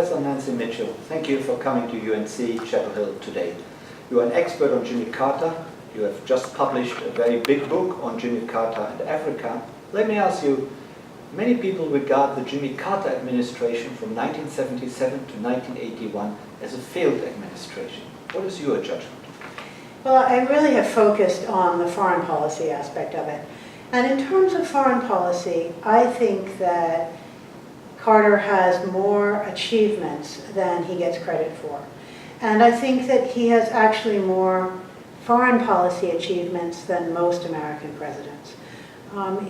Professor Nancy Mitchell, thank you for coming to UNC Chapel Hill today. You are an expert on Jimmy Carter. You have just published a very big book on Jimmy Carter and Africa. Let me ask you, many people regard the Jimmy Carter administration from 1977 to 1981 as a failed administration. What is your judgment? Well, I really have focused on the foreign policy aspect of it. And in terms of foreign policy, I think that Carter has more achievements than he gets credit for. And I think that he has actually more foreign policy achievements than most American presidents.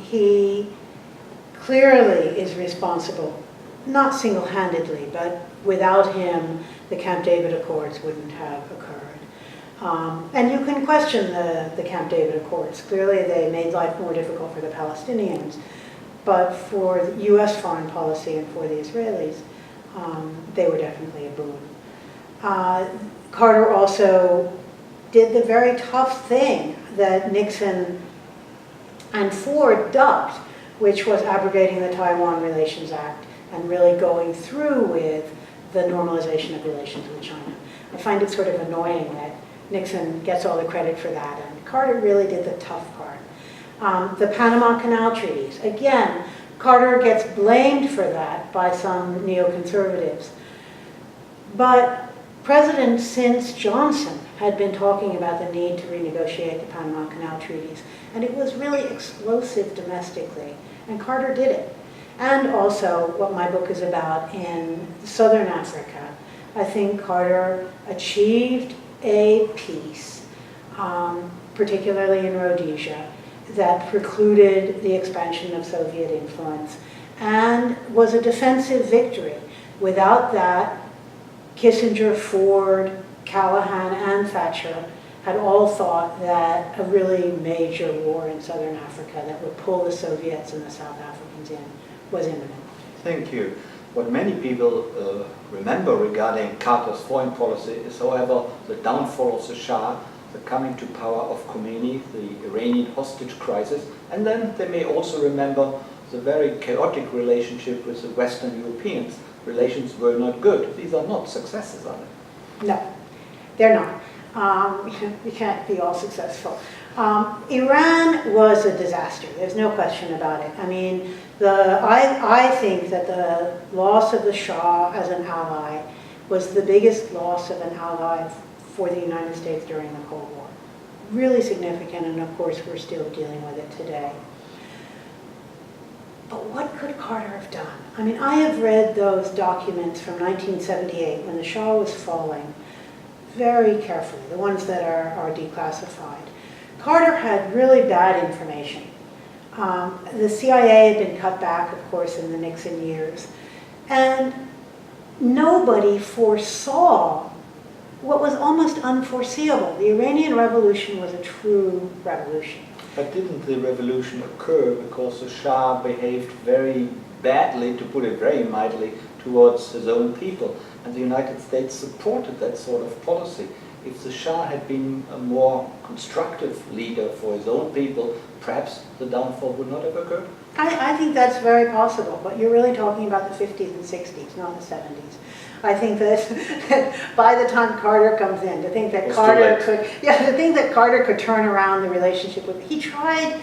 He clearly is responsible, not single-handedly, but without him, the Camp David Accords wouldn't have occurred. And you can question the Camp David Accords. Clearly they made life more difficult for the Palestinians, but for the US foreign policy and for the Israelis, they were definitely a boon. Carter also did the very tough thing that Nixon and Ford ducked, which was abrogating the Taiwan Relations Act and really going through with the normalization of relations with China. I find it sort of annoying that Nixon gets all the credit for that, and Carter really did the tough part. The Panama Canal treaties, again, Carter gets blamed for that by some neoconservatives. But presidents since Johnson had been talking about the need to renegotiate the Panama Canal treaties, and it was really explosive domestically, and Carter did it. And also, what my book is about in Southern Africa, I think Carter achieved a peace, particularly in Rhodesia, that precluded the expansion of Soviet influence and was a defensive victory. Without that, Kissinger, Ford, Callahan, and Thatcher had all thought that a really major war in Southern Africa that would pull the Soviets and the South Africans in was imminent. Thank you. What many people remember regarding Carter's foreign policy is, however, the downfall of the Shah, the coming to power of Khomeini, the Iranian hostage crisis, and then they may also remember the very chaotic relationship with the Western Europeans. Relations were not good. These are not successes, are they? No, they're not. We can't be all successful. Iran was a disaster. There's no question about it. I mean, I think that the loss of the Shah as an ally was the biggest loss of an ally for the United States during the Cold War. Really significant, and of course we're still dealing with it today. But what could Carter have done? I mean, I have read those documents from 1978 when the Shah was falling very carefully, the ones that are declassified. Carter had really bad information. The CIA had been cut back, of course, in the Nixon years. And nobody foresaw what was almost unforeseeable. The Iranian Revolution was a true revolution. But didn't the revolution occur because the Shah behaved very badly, to put it very mildly, towards his own people? And the United States supported that sort of policy. If the Shah had been a more constructive leader for his own people, perhaps the downfall would not have occurred? I think that's very possible, but you're really talking about the 50s and 60s, not the 70s. I think that by the time Carter comes in, to think that Carter could turn around the relationship with, he tried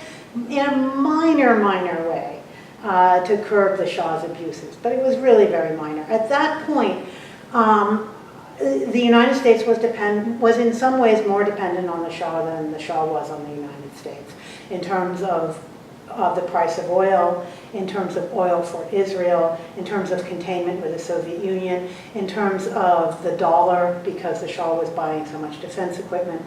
in a minor way to curb the Shah's abuses, but it was really very minor. At that point, the United States was in some ways more dependent on the Shah than the Shah was on the United States in terms of the price of oil, in terms of oil for Israel, in terms of containment with the Soviet Union, in terms of the dollar, because the Shah was buying so much defense equipment.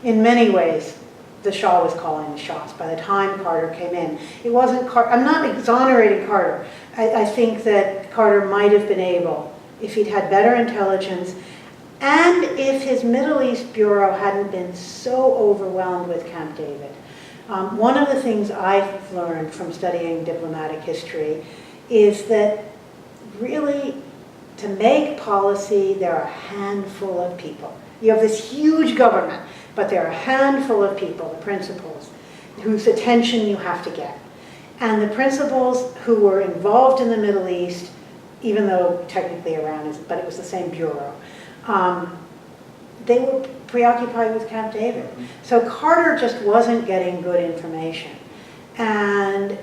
In many ways, the Shah was calling the shots. By the time Carter came in, it wasn't Carter. I'm not exonerating Carter. I think that Carter might have been able, if he'd had better intelligence, and if his Middle East Bureau hadn't been so overwhelmed with Camp David. One of the things I've learned from studying diplomatic history is that really, to make policy, there are a handful of people. You have this huge government, but there are a handful of people, the principals, whose attention you have to get. And the principals who were involved in the Middle East even though technically Iran is, but it was the same bureau. They were preoccupied with Camp David. So Carter just wasn't getting good information. And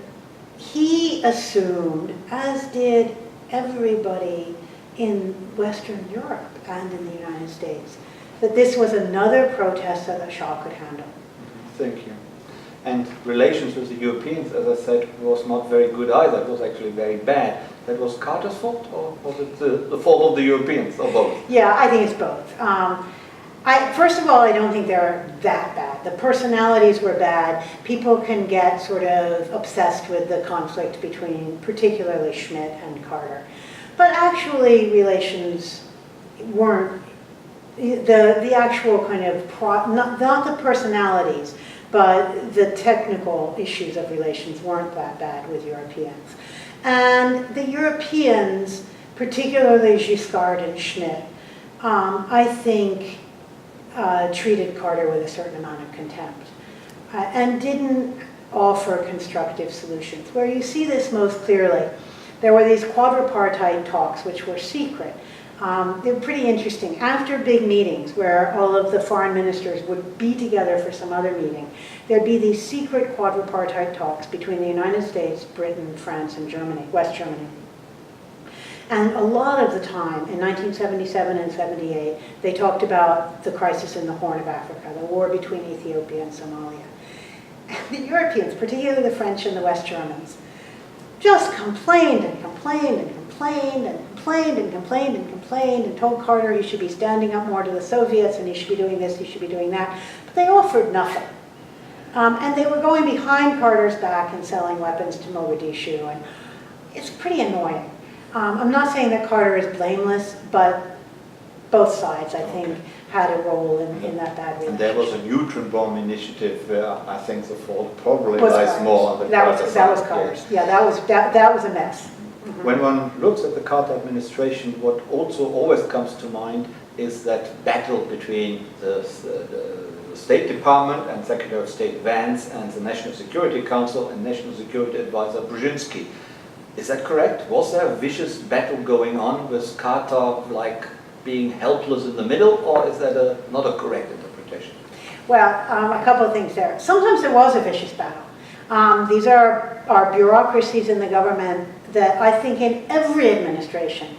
he assumed, as did everybody in Western Europe and in the United States, that this was another protest that the Shah could handle. Thank you. And relations with the Europeans, as I said, was not very good either. It was actually very bad. That was Carter's fault, or was it the fault of the Europeans, or both? Yeah, I think it's both. First of all, I don't think they're that bad. The personalities were bad. People can get sort of obsessed with the conflict between particularly Schmidt and Carter. But actually, relations weren't, the actual kind of, not the personalities, but the technical issues of relations weren't that bad with Europeans. And the Europeans, particularly Giscard and Schmidt, I think treated Carter with a certain amount of contempt and didn't offer constructive solutions. Where you see this most clearly, there were these quadripartite talks which were secret. They were pretty interesting. After big meetings where all of the foreign ministers would be together for some other meeting, there'd be these secret quadripartite talks between the United States, Britain, France, and Germany, West Germany. And a lot of the time, in 1977 and 78, they talked about the crisis in the Horn of Africa, the war between Ethiopia and Somalia. And the Europeans, particularly the French and the West Germans, just complained and complained and complained and complained and complained and complained and told Carter he should be standing up more to the Soviets and he should be doing this, he should be doing that. But they offered nothing. And they were going behind Carter's back and selling weapons to Mogadishu. And it's pretty annoying. I'm not saying that Carter is blameless, but both sides, I think, had a role in that bad relationship. And there was a neutron bomb initiative where I think the fault probably lies more on the Carter side. That was Carter's. Yeah, that was a mess. Mm-hmm. When one looks at the Carter administration, what also always comes to mind is that battle between the State Department and Secretary of State Vance and the National Security Council and National Security Advisor Brzezinski. Is that correct? Was there a vicious battle going on with Carter like being helpless in the middle, or is that not a correct interpretation? Well, a couple of things there. Sometimes there was a vicious battle. These are bureaucracies in the government that I think in every administration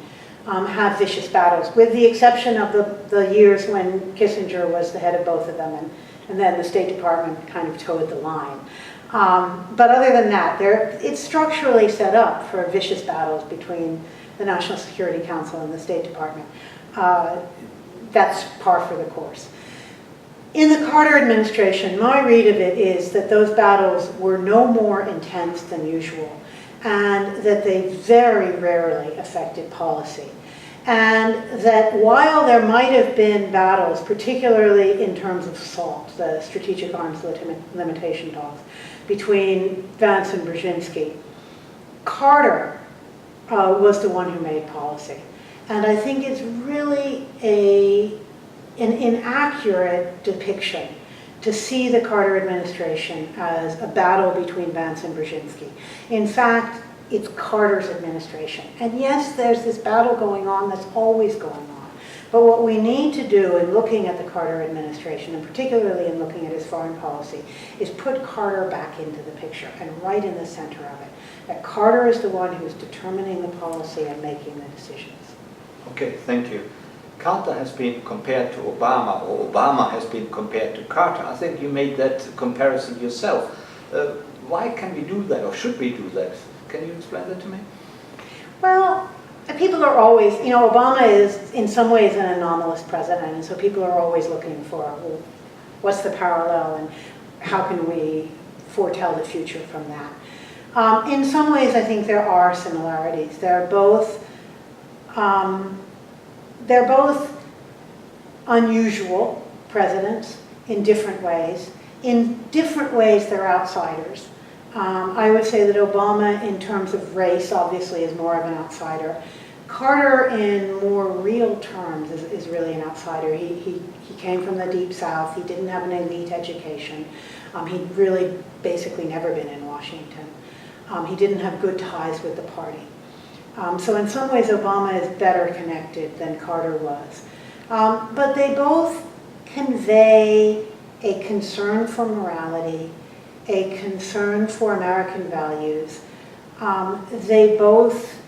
have vicious battles, with the exception of the years when Kissinger was the head of both of them, and then the State Department kind of towed the line. But other than that, it's structurally set up for vicious battles between the National Security Council and the State Department. That's par for the course. In the Carter administration, my read of it is that those battles were no more intense than usual, and that they very rarely affected policy. And that while there might have been battles, particularly in terms of SALT, the Strategic Arms Limitation talks, between Vance and Brzezinski, Carter was the one who made policy. And I think it's really an inaccurate depiction to see the Carter administration as a battle between Vance and Brzezinski. In fact, it's Carter's administration. And yes, there's this battle going on that's always going on. But what we need to do in looking at the Carter administration, and particularly in looking at his foreign policy, is put Carter back into the picture and right in the center of it. That Carter is the one who's determining the policy and making the decisions. Okay, thank you. Carter has been compared to Obama, or Obama has been compared to Carter. I think you made that comparison yourself. Why can we do that, or should we do that? Can you explain that to me? Well, people are always, Obama is in some ways an anomalous president, and so people are always looking for, well, what's the parallel and how can we foretell the future from that? In some ways, I think there are similarities. They're both unusual presidents in different ways. In different ways, they're outsiders. I would say that Obama, in terms of race, obviously is more of an outsider. Carter, in more real terms, is really an outsider. He came from the Deep South. He didn't have an elite education. He'd really basically never been in Washington. He didn't have good ties with the party. So in some ways, Obama is better connected than Carter was. But they both convey a concern for morality, a concern for American values. They both,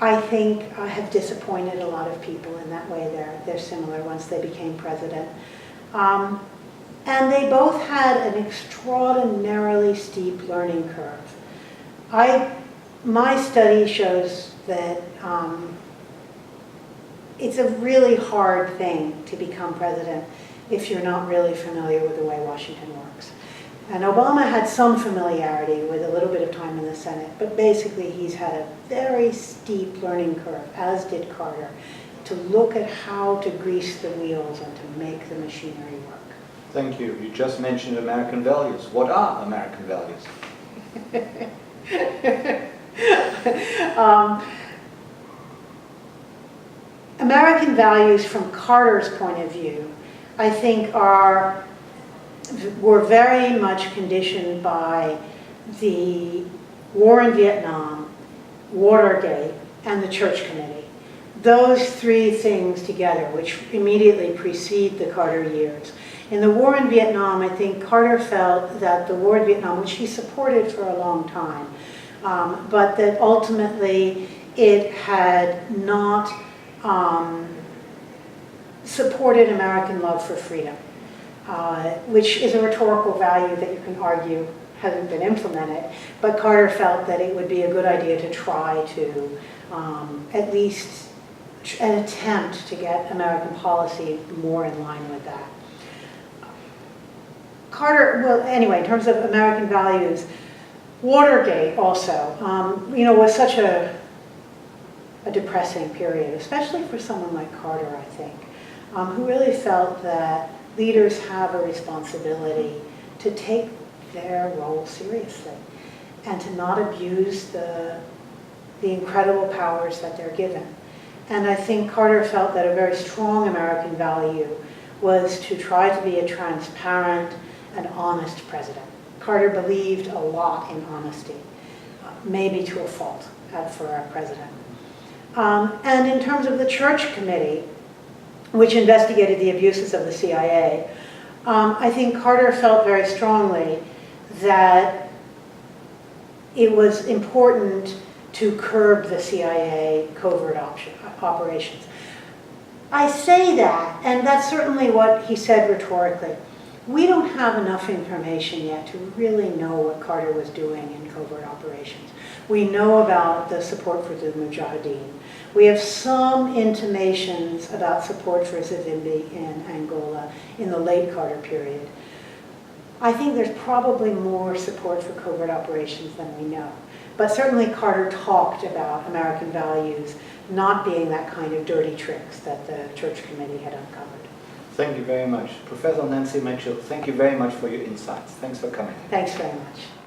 I think, have disappointed a lot of people in that way. They're similar once they became president. And they both had an extraordinarily steep learning curve. My study shows that it's a really hard thing to become president if you're not really familiar with the way Washington works. And Obama had some familiarity with a little bit of time in the Senate, but basically he's had a very steep learning curve, as did Carter, to look at how to grease the wheels and to make the machinery work. Thank you. You just mentioned American values. What are American values? American values from Carter's point of view, I think were very much conditioned by the war in Vietnam, Watergate, and the Church Committee. Those three things together, which immediately precede the Carter years. In the war in Vietnam, I think Carter felt that the war in Vietnam, which he supported for a long time, but that ultimately it had not supported American love for freedom, which is a rhetorical value that you can argue hasn't been implemented, but Carter felt that it would be a good idea to try to at least an attempt to get American policy more in line with that. Carter, well, anyway, in terms of American values, Watergate also, was such a depressing period, especially for someone like Carter, I think, who really felt that leaders have a responsibility to take their role seriously and to not abuse the incredible powers that they're given. And I think Carter felt that a very strong American value was to try to be a transparent and honest president. Carter believed a lot in honesty, maybe to a fault for our president. And in terms of the Church Committee, which investigated the abuses of the CIA, I think Carter felt very strongly that it was important to curb the CIA covert operations. I say that, and that's certainly what he said rhetorically. We don't have enough information yet to really know what Carter was doing in covert operations. We know about the support for the Mujahideen. We have some intimations about support for Savimbi in Angola in the late Carter period. I think there's probably more support for covert operations than we know. But certainly Carter talked about American values not being that kind of dirty tricks that the Church Committee had uncovered. Thank you very much. Professor Nancy Mitchell, thank you very much for your insights. Thanks for coming. Thanks very much.